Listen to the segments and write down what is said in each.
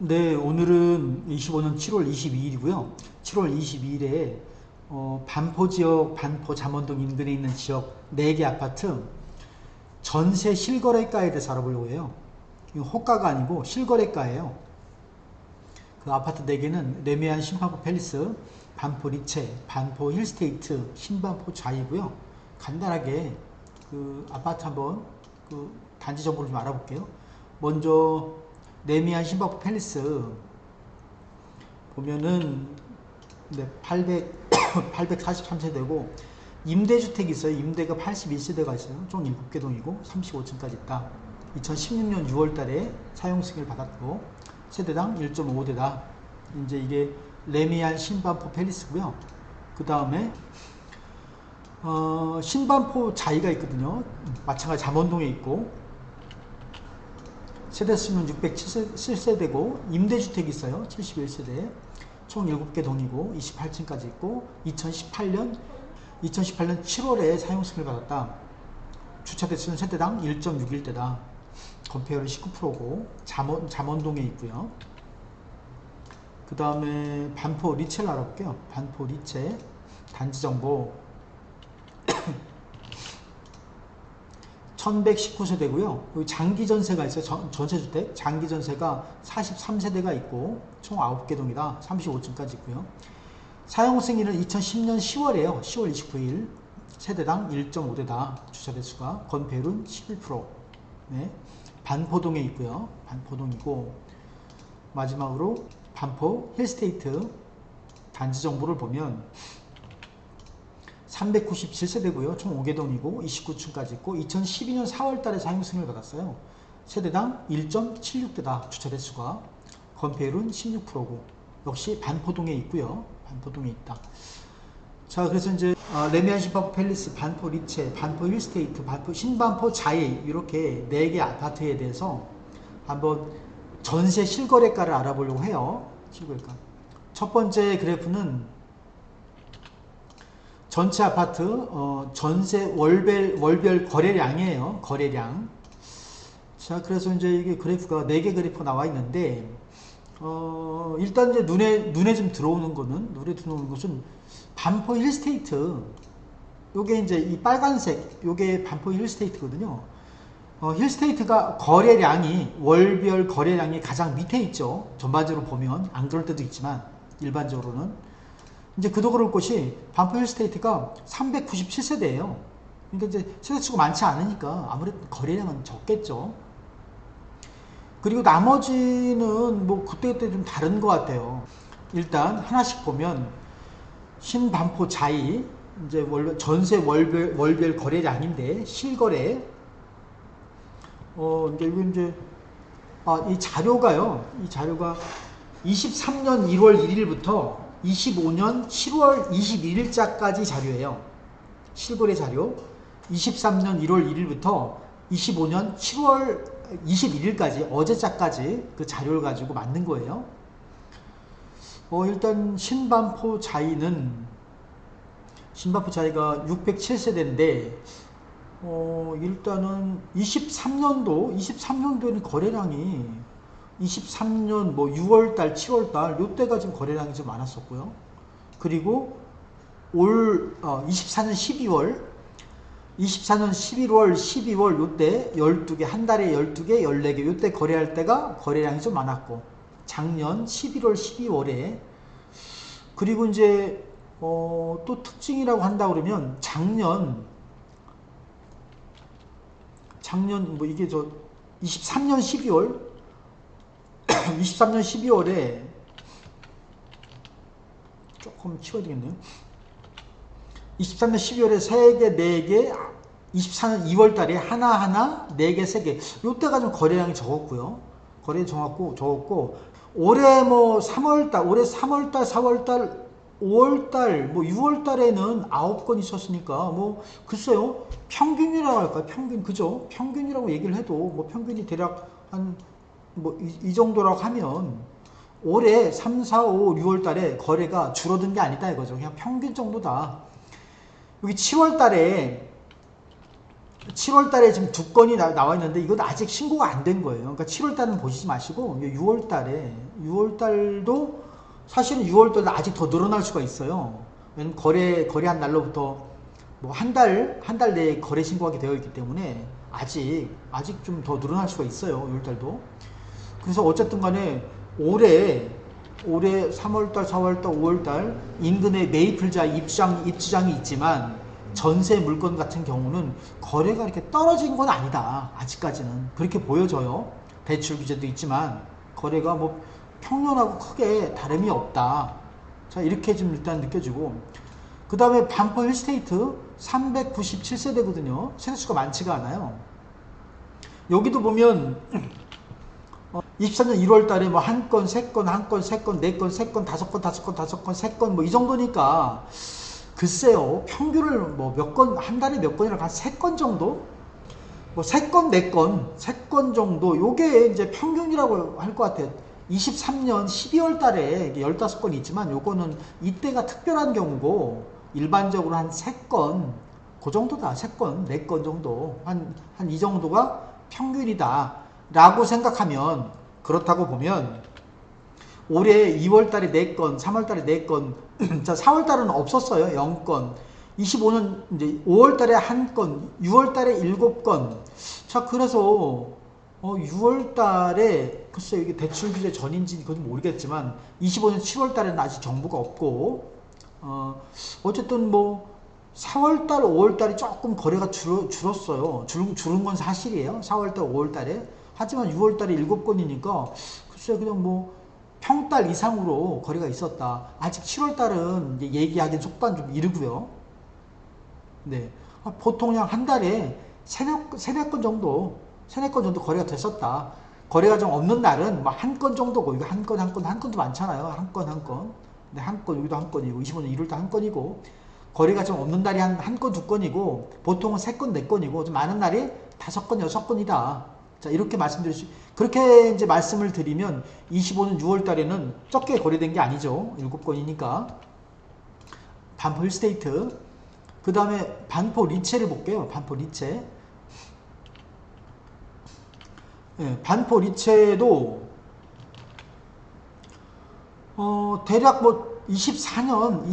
네, 오늘은 25년 7월 22일이고요. 7월 22일에 반포 지역, 반포 잠원동 인근에 있는 지역 4개 아파트 전세 실거래가에 대해서 알아보려고 해요. 이거 호가가 아니고 실거래가예요. 그 아파트 4개는 레미안 신반포 팰리스, 반포 리체, 반포 힐스테이트, 신반포 좌이고요. 간단하게 그 아파트 한번 그 단지 정보를 좀 알아볼게요. 먼저 레미안 신반포 팰리스 보면은 네, 843세대고 임대주택이 있어요. 임대가 81세대가 있어요. 총 7개 동이고 35층까지 있다. 2016년 6월 달에 사용 승인을 받았고 세대당 1.5대다. 이제 이게 레미안 신반포 팰리스고요. 그 다음에 신반포 자이가 있거든요. 마찬가지 잠원동에 있고 세대 수는 607세대고 임대주택이 있어요. 71세대 총 7개 동이고 28층까지 있고 2018년 7월에 사용 승인을 받았다. 주차 대수는 세대당 1.61대다. 건폐율은 19%고 잠원동에 있고요. 그 다음에 반포 리체를 알아볼게요. 반포 리체 단지 정보 1119세대고요. 여기 장기 전세가 있어요. 전세주택 장기 전세가 43세대가 있고 총 9개 동이다. 35층까지 있고요. 사용 승인은 2010년 10월에요. 10월 29일 세대당 1.5대다. 주차 대수가 건폐율은 11%. 네. 반포동에 있고요. 반포동이고 마지막으로 반포 힐스테이트 단지 정보를 보면 397세대고요. 총 5개 동이고 29층까지 있고 2012년 4월 달에 사용 승인을 받았어요. 세대당 1.76대다. 주차 대수가 건폐율은 16%고 역시 반포동에 있고요. 반포동에 있다. 자, 그래서 이제 레미안 신반포 팰리스, 반포 리체, 반포 힐스테이트, 반포 신반포 자이 이렇게 4개 아파트에 대해서 한번 전세 실거래가를 알아보려고 해요. 실거래가. 첫 번째 그래프는 전체 아파트 전세 월별 거래량이에요. 거래량. 자, 그래서 이제 이게 그래프가 4개 그래프가 나와 있는데 일단 이제 눈에 좀 들어오는 것은 반포 힐스테이트. 요게 이제 이 빨간색 요게 반포 힐스테이트거든요. 힐스테이트가 거래량이 월별 거래량이 가장 밑에 있죠. 전반적으로 보면 안 그럴 때도 있지만 일반적으로는 이제 그도 그럴 것이 반포 힐스테이트가 397세대예요. 그러니까 이제 세대수가 많지 않으니까 아무래도 거래량은 적겠죠. 그리고 나머지는 뭐 그때그때 좀 다른 것 같아요. 일단 하나씩 보면 신반포 자이 이제 전세 월별 거래량인데 실거래 이제 이거 이제 이 자료가요. 이 자료가 23년 1월 1일부터 25년 7월 21일자까지 자료예요. 실거래 자료 23년 1월 1일부터 25년 7월 21일까지 어제자까지 그 자료를 가지고 만든 거예요. 일단 신반포 자이가 607세대인데 일단은 23년도에는 거래량이 23년 뭐 6월달, 7월달 요때가 좀 거래량이 좀 많았었고요. 그리고 24년 11월, 12월 요때 12개, 한 달에 12개, 14개 요때 거래할 때가 거래량이 좀 많았고 작년 11월, 12월에 그리고 이제 또 특징이라고 한다 그러면 작년 뭐 이게 23년 12월에 조금 치워야 되겠네요. 23년 12월에 3개, 4개, 24년 2월 달에 하나하나, 4개, 3개. 요때가 좀 거래량이 적었고요. 거래량이 적었고, 올해 뭐 3월달, 4월달, 5월달, 뭐 6월달에는 9건 있었으니까, 뭐, 글쎄요. 평균이라고 할까요? 그죠? 평균이라고 얘기를 해도, 뭐 평균이 대략 뭐 이 정도라고 하면, 올해 3, 4, 5, 6월 달에 거래가 줄어든 게 아니다 이거죠. 그냥 평균 정도다. 여기 7월 달에 7월 달에 지금 2건이 나와 있는데 이건 아직 신고가 안 된 거예요. 그러니까 7월 달은 보시지 마시고 6월 달에 6월 달도 사실은 6월 달도 아직 더 늘어날 수가 있어요. 왜냐면 거래한 날로부터 뭐 한 달 내에 거래 신고하게 되어 있기 때문에 아직 좀 더 늘어날 수가 있어요. 6월 달도. 그래서 어쨌든 간에 올해 3월달, 4월달, 5월달 인근에 메이플자 입주장이 있지만 전세 물건 같은 경우는 거래가 이렇게 떨어진 건 아니다. 아직까지는 그렇게 보여져요. 대출 규제도 있지만 거래가 뭐 평년하고 크게 다름이 없다. 자, 이렇게 좀 일단 느껴지고, 그 다음에 반포 힐스테이트 397세대거든요. 세대수가 많지가 않아요. 여기도 보면 24년 1월 달에 뭐 한 건, 세 건, 한 건, 세 건, 네 건, 세 건, 다섯 건, 세 건, 뭐 이 정도니까 글쎄요, 평균을 뭐 몇 건, 한 달에 몇 건이라 한 세 건 정도? 뭐 세 건, 네 건, 세 건 정도, 요게 이제 평균이라고 할 것 같아요. 23년 12월 달에 15건이 있지만 요거는 이때가 특별한 경우고 일반적으로 한 세 건, 그 정도다. 세 건, 네 건 정도. 한 이 정도가 평균이다. 라고 생각하면, 그렇다고 보면 올해 2월 달에 4건, 3월 달에 4건, 자, 4월 달은 없었어요. 0건. 25년 이제 5월 달에 1건, 6월 달에 7건. 자, 그래서 6월 달에 글쎄 이게 대출 규제 전인지 그건 모르겠지만 25년 7월 달에는 아직 정보가 없고 어쨌든 뭐 4월 달, 5월 달이 조금 거래가 줄었어요. 줄은 건 사실이에요. 4월 달, 5월 달에. 하지만 6월 달에 7건이니까 글쎄 그냥 뭐 평달 이상으로 거래가 있었다. 아직 7월 달은 얘기하기엔 속도는 좀 이르고요. 네. 보통 그냥 한 달에 세네 건 정도 거래가 됐었다. 거래가 좀 없는 날은 뭐 한 건 정도고, 이거 한 건도 많잖아요. 한 건. 네, 한 건, 여기도 한 건이고, 25년 1월도 한 건이고, 거래가 좀 없는 날이 한 건, 두 건이고, 보통은 세 건, 네 건이고, 좀 많은 날이 5건, 6건이다. 자, 이렇게 그렇게 이제 말씀을 드리면 25년 6월 달에는 적게 거래된 게 아니죠. 7건이니까. 반포 힐스테이트. 그 다음에 반포 리체를 볼게요. 반포 리체. 네, 반포 리체도 대략 뭐 24년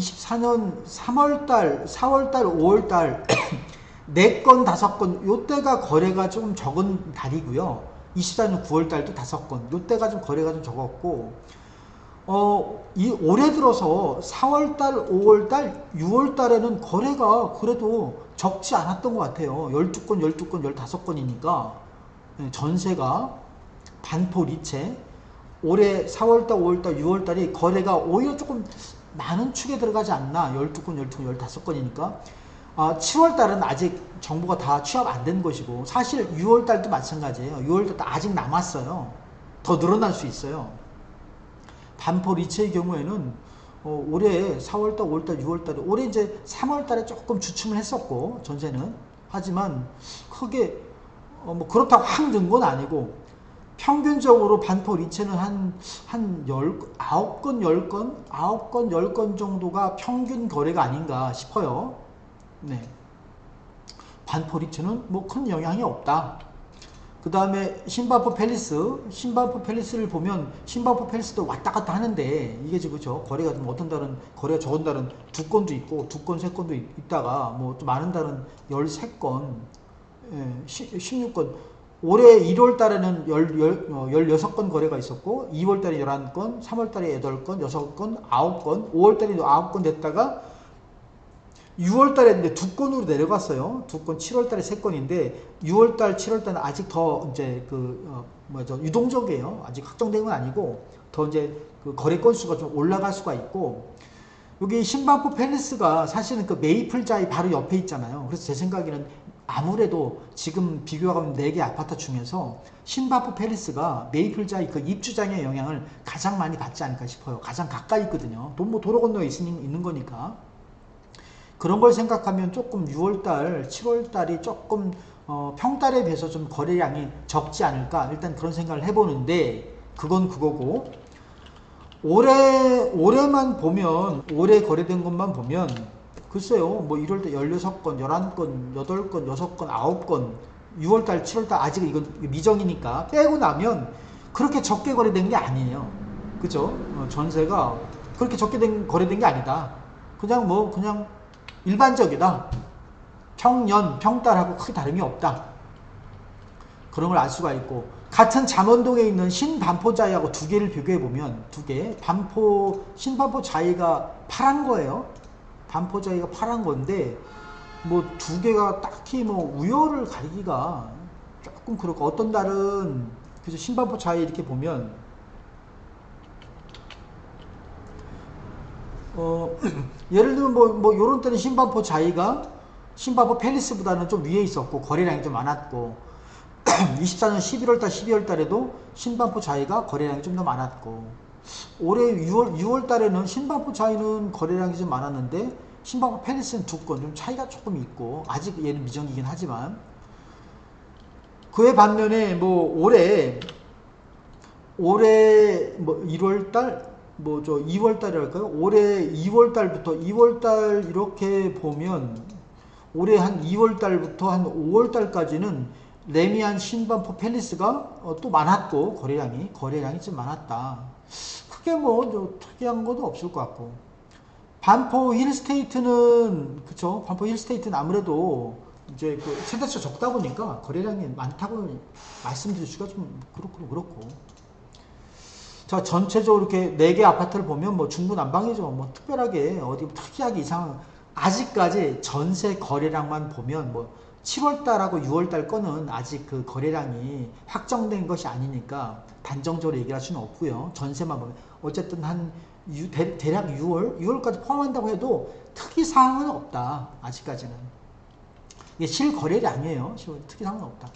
3월달, 4월달, 5월달 4건, 5건 요때가 거래가 좀 적은 달이고요. 24년 9월달도 5건 요때가 좀 거래가 좀 적었고, 이 올해 들어서 4월달, 5월달, 6월달에는 거래가 그래도 적지 않았던 것 같아요. 12건, 15건이니까 전세가 반포 리체 올해 4월달, 5월달, 6월달이 거래가 오히려 조금 많은 축에 들어가지 않나. 12건, 15건이니까 7월달은 아직 정보가 다 취합 안 된 것이고, 사실 6월달도 마찬가지예요. 6월달도 아직 남았어요. 더 늘어날 수 있어요. 반포 리체의 경우에는 올해 4월달, 5월달, 6월달에 올해 이제 3월달에 조금 주춤을 했었고 전세는, 하지만 크게 뭐 그렇다고 확 는 건 아니고 평균적으로 반포 리체는 한 9건, 10건 정도가 평균 거래가 아닌가 싶어요. 네. 반포 리체는 뭐 큰 영향이 없다. 그 다음에 신반포 팰리스를 보면 신반포 팰리스도 왔다 갔다 하는데, 이게 지금 그죠? 거래가 좀 어떤 달은 거래가 적은 달은 2건도 있고 2건, 3건도 있다가 뭐 좀 많은 달은 13건, 16건. 올해 1월 달에는 16건 거래가 있었고, 2월 달에 11건, 3월 달에 8건, 6건, 9건, 5월 달에 9건 됐다가 6월 달에 이제 2건으로 내려갔어요. 2건, 7월 달에 3건인데 6월 달, 7월 달은 아직 더 이제 유동적이에요. 아직 확정된 건 아니고 더 이제 그 거래 건수가 좀 올라갈 수가 있고, 여기 신반포 팰리스가 사실은 그 메이플자이 바로 옆에 있잖아요. 그래서 제 생각에는 아무래도 지금 비교하면 4개 아파트 중에서 신반포 팰리스가 메이플자이 그 입주장의 영향을 가장 많이 받지 않을까 싶어요. 가장 가까이 있거든요. 뭐 도로 건너에 있는 거니까. 그런 걸 생각하면 조금 6월달, 7월달이 조금 평달에 비해서 좀 거래량이 적지 않을까, 일단 그런 생각을 해보는데, 그건 그거고, 올해만 보면, 올해 거래된 것만 보면 글쎄요, 뭐 1월 달 16건, 11건, 8건, 6건, 9건, 6월 달, 7월 달 아직 이건 미정이니까 빼고 나면 그렇게 적게 거래된 게 아니에요. 그죠? 전세가 그렇게 적게 거래된 게 아니다. 그냥 일반적이다. 평년, 평달하고 크게 다름이 없다. 그런 걸 알 수가 있고, 같은 잠원동에 있는 신반포자이하고 두 개를 비교해 보면, 두 개, 신반포자이가 파란 거예요. 반포자이가 파란 건데, 뭐 두 개가 딱히 뭐 우열을 가리기가 조금 그렇고, 어떤 달은 그래서 신반포자이 이렇게 보면 예를 들면 뭐 요런 때는 신반포자이가 신반포 팰리스보다는 좀 위에 있었고 거래량이 좀 많았고 24년 11월달 12월달에도 신반포자이가 거래량이 좀 더 많았고 올해 6월달에는 신반포자이는 거래량이 좀 많았는데 신반포 팰리스는 두 건 좀 차이가 조금 있고 아직 얘는 미정이긴 하지만 그에 반면에 뭐 올해 뭐 1월달 뭐 저 2월달이랄까요? 올해 2월달 이렇게 보면 올해 한 2월달부터 한 5월달까지는 레미안 신반포 팰리스가 또 많았고 거래량이 좀 많았다. 크게 뭐 특이한 것도 없을 것 같고 반포 힐스테이트는 그쵸? 반포 힐스테이트는 아무래도 이제 그 세대수가 적다 보니까 거래량이 많다고 말씀드릴 수가 좀 그렇고 자, 전체적으로 이렇게 4개 아파트를 보면 뭐 중구난방이죠. 뭐 특별하게 어디 특이하게 이상한 아직까지 전세 거래량만 보면 뭐 7월달하고 6월달 거는 아직 그 거래량이 확정된 것이 아니니까 단정적으로 얘기할 수는 없고요. 전세만 보면 어쨌든 한 대략 6월까지 포함한다고 해도 특이 사항은 없다. 아직까지는 이게 실거래량이에요. 특이 사항은 없다.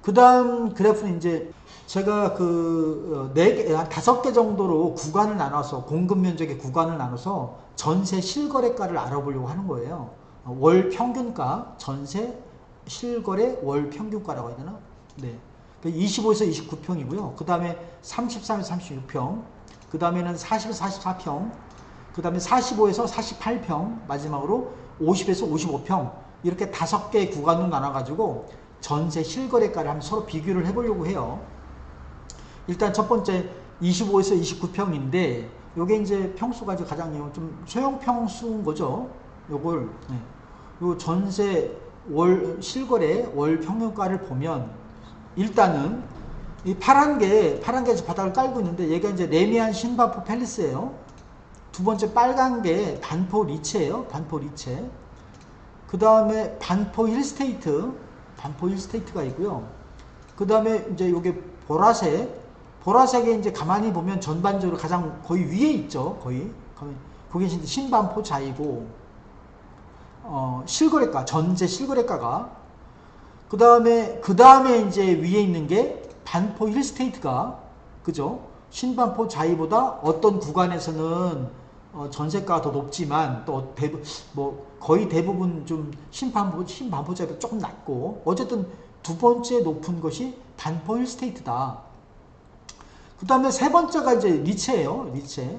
그 다음 그래프는 이제 제가 그 5개 정도로 구간을 나눠서 공급 면적의 구간을 나눠서 전세 실거래가를 알아보려고 하는 거예요. 월 평균가, 전세 실거래 월 평균가라고 해야 되나? 네. 25에서 29평이고요. 그 다음에 33에서 36평, 그 다음에는 40에서 44평, 그 다음에 45에서 48평, 마지막으로 50에서 55평 이렇게 5개의 구간으로 나눠가지고 전세 실거래가를 한번 서로 비교를 해보려고 해요. 일단 첫 번째 25에서 29평인데 요게 이제 평수가 이제 가장 좀 소형 평수인 거죠. 요걸 요 전세 월 실거래 월 평균가를 보면 일단은 이 파란 게 바닥을 깔고 있는데 얘가 이제 레미안 신반포 팰리스예요. 두 번째 빨간 게 반포 리체예요. 반포 리체. 그 다음에 반포 힐스테이트가 있고요. 그 다음에 이제 요게 보라색에 이제 가만히 보면 전반적으로 가장 거의 위에 있죠. 거기 신반포자이고 실거래가 전세 실거래가가 그 다음에 이제 위에 있는 게 반포 힐스테이트가 그죠? 신반포자이보다 어떤 구간에서는 전세가가 더 높지만 또 거의 대부분 좀 신반포자이보다 조금 낮고 어쨌든 두 번째 높은 것이 반포 힐스테이트다. 그 다음에 세 번째가 이제 리체예요. 리체.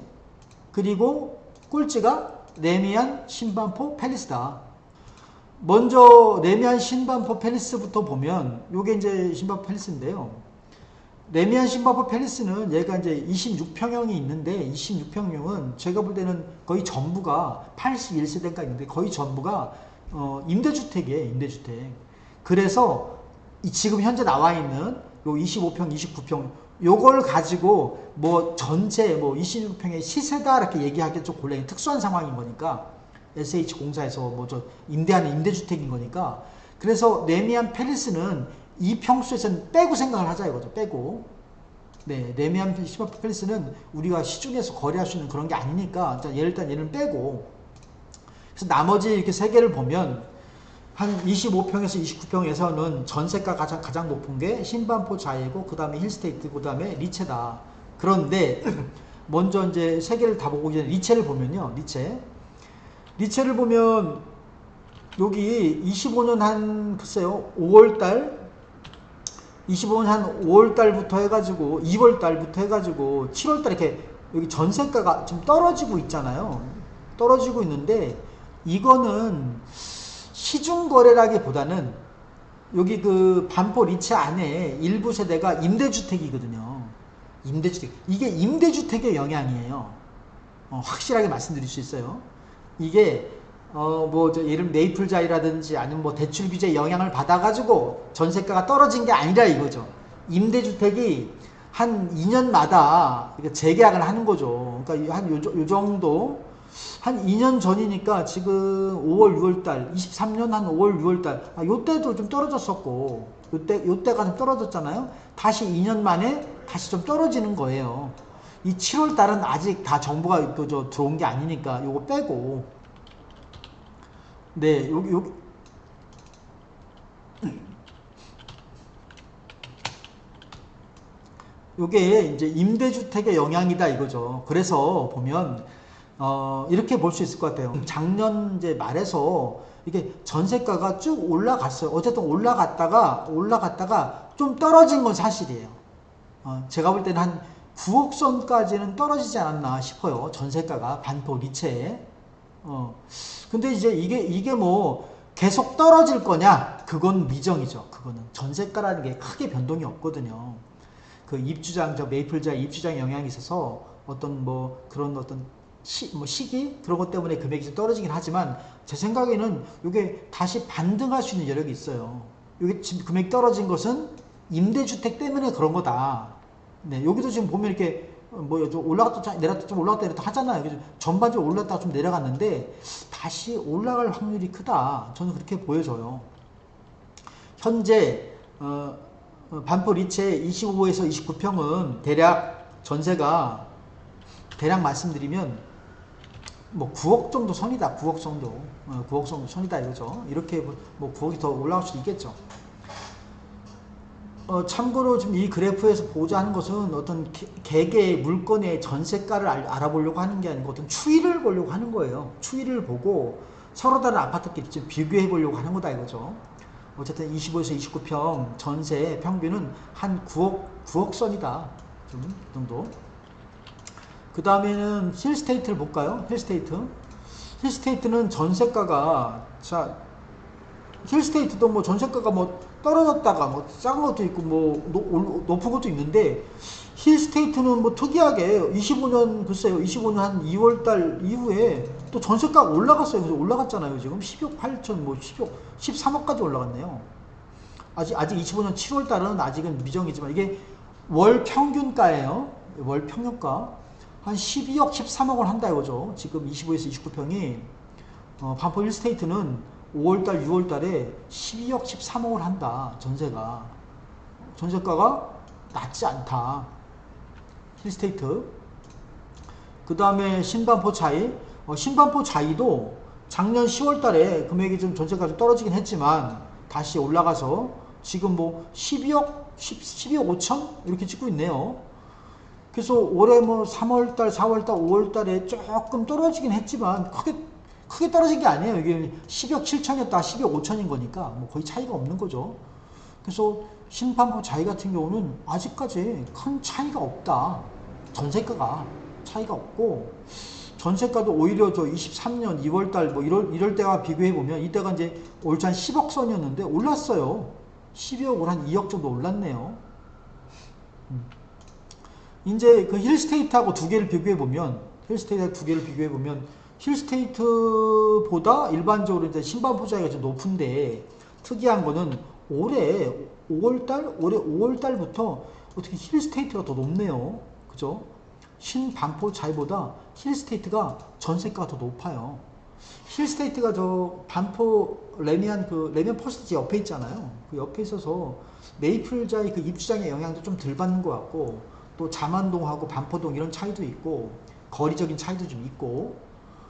그리고 꼴찌가 레미안 신반포 팰리스다. 먼저 레미안 신반포 팰리스부터 보면 요게 이제 신반포 팰리스인데요. 레미안 신반포 팰리스는 얘가 이제 26평형이 있는데 26평형은 제가 볼 때는 거의 전부가 81세대가 있는데 거의 전부가 임대주택이에요. 임대주택. 그래서 지금 현재 나와 있는 요 25평, 29평 요걸 가지고 뭐 전체 뭐 26평의 시세다 이렇게 얘기하기 좀 곤란해. 특수한 상황인 거니까 SH공사에서 뭐 저 임대하는 임대주택인 거니까 그래서 레미안 팰리스는 이 평수에서는 빼고 생각을 하자 이거죠. 빼고 네 레미안 팰리스는 우리가 시중에서 거래할 수 있는 그런 게 아니니까 일단 얘는 빼고 그래서 나머지 이렇게 세 개를 보면 한 25평에서 29평에서는 전세가 가장 높은 게 신반포자이고 그 다음에 힐스테이트 그 다음에 리체다. 그런데 먼저 이제 세 개를 다 보고 이제 리체를 보면요. 리체를 보면 여기 25년 한 글쎄요 5월달 25년 한 5월달부터 해가지고 2월달부터 해가지고 7월달 이렇게 여기 전세가가 좀 떨어지고 있잖아요. 떨어지고 있는데 이거는 시중 거래라기보다는 여기 그 반포 리체 안에 일부 세대가 임대주택이거든요. 임대주택. 이게 임대주택의 영향이에요. 확실하게 말씀드릴 수 있어요. 이게 예를 메이플자이라든지 아니면 뭐 대출 규제 영향을 받아가지고 전세가가 떨어진 게 아니라 이거죠. 임대주택이 한 2년마다 재계약을 하는 거죠. 그러니까 한 요 정도 한 2년 전이니까 지금 5월 6월달 23년 한 5월 6월달 요때도 좀 떨어졌었고 요때가 좀 떨어졌잖아요. 다시 2년 만에 다시 좀 떨어지는 거예요. 이 7월달은 아직 다 정보가 들어온 게 아니니까 요거 빼고 네 요게 이제 임대주택의 영향이다 이거죠. 그래서 보면 이렇게 볼 수 있을 것 같아요. 작년 이제 말에서 이게 전세가가 쭉 올라갔어요. 어쨌든 올라갔다가 좀 떨어진 건 사실이에요. 제가 볼 때는 한 9억 선까지는 떨어지지 않았나 싶어요. 전세가가 반포 리체에. 근데 이제 이게 뭐 계속 떨어질 거냐? 그건 미정이죠. 그거는 전세가라는 게 크게 변동이 없거든요. 그 입주장, 메이플자 입주장 영향이 있어서 어떤 뭐 그런 어떤 시기 그런 것 때문에 금액이 좀 떨어지긴 하지만 제 생각에는 이게 다시 반등할 수 있는 여력이 있어요. 이게 지금 금액이 떨어진 것은 임대주택 때문에 그런 거다. 네, 여기도 지금 보면 이렇게 좀 올라갔다 내렸다 좀 올라갔다 내렸다 하잖아요. 전반적으로 올랐다가 좀 내려갔는데 다시 올라갈 확률이 크다. 저는 그렇게 보여져요. 현재 반포 리체 25에서 29평은 대략 전세가 대략 말씀드리면 뭐 9억 정도 선이다. 9억 정도. 9억 정도 선이다 이거죠. 이렇게 뭐 9억이 더 올라올 수도 있겠죠. 참고로 지금 이 그래프에서 보자 하는 것은 어떤 개개의 물건의 전세가를 알아보려고 하는 게 아니고 어떤 추이를 보려고 하는 거예요. 추이를 보고 서로 다른 아파트끼리 좀 비교해 보려고 하는 거다 이거죠. 어쨌든 25에서 29평 전세 평균은 한 9억 선이다. 좀 정도. 그 다음에는 힐스테이트를 볼까요? 힐스테이트는 전세가가 힐스테이트도 뭐 전세가가 뭐 떨어졌다가 뭐 작은 것도 있고 뭐 높은 것도 있는데 힐스테이트는 뭐 특이하게 25년 글쎄요 25년 한 2월달 이후에 또 전세가가 올라갔어요. 그래서 올라갔잖아요. 지금 12억 8천 뭐 13억까지 올라갔네요. 아직 25년 7월달은 아직은 미정이지만 이게 월 평균가예요. 월 평균가 한 12억 13억을 한다 이거죠. 지금 25에서 29평이 반포 힐스테이트는 5월달 6월달에 12억 13억을 한다. 전세가가 낮지 않다. 힐스테이트. 그 다음에 신반포 자이. 신반포 자이도 작년 10월달에 금액이 좀 전세가 좀 떨어지긴 했지만 다시 올라가서 지금 뭐 12억 5천 이렇게 찍고 있네요. 그래서 올해 뭐 3월달 4월달 5월달에 조금 떨어지긴 했지만 크게 떨어진 게 아니에요. 이게 10억 7천이었다 12억 5천인 거니까 뭐 거의 차이가 없는 거죠. 그래서 신반포 자이 같은 경우는 아직까지 큰 차이가 없다. 전세가가 차이가 없고 전세가도 오히려 저 23년 2월달 뭐 이럴 때와 비교해 보면 이때가 이제 올해 한 10억 선이었는데 올랐어요. 12억을 한 2억 정도 올랐네요. 이제 그 힐스테이트하고 두 개를 비교해 보면 힐스테이트보다 일반적으로 이제 신반포 자이가 좀 높은데 특이한 거는 올해 5월달부터 어떻게 힐스테이트가 더 높네요. 그죠? 신반포 자이보다 힐스테이트가 전세가가 더 높아요. 힐스테이트가 저 반포 레미안 퍼스트 옆에 있잖아요. 그 옆에 있어서 메이플 자이 그 입주장의 영향도 좀 덜 받는 것 같고 또 잠안동하고 반포동 이런 차이도 있고 거리적인 차이도 좀 있고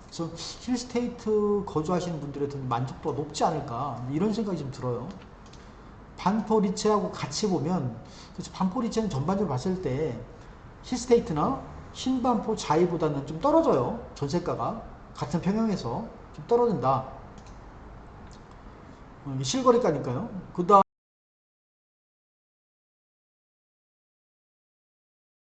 그래서 힐스테이트 거주하시는 분들의 만족도가 높지 않을까 이런 생각이 좀 들어요. 반포 리체하고 같이 보면 그래서 반포 리체는 전반적으로 봤을 때 힐스테이트나 신반포 자이보다는 좀 떨어져요. 전세가가 같은 평형에서 좀 떨어진다. 실거래가니까요. 그 다음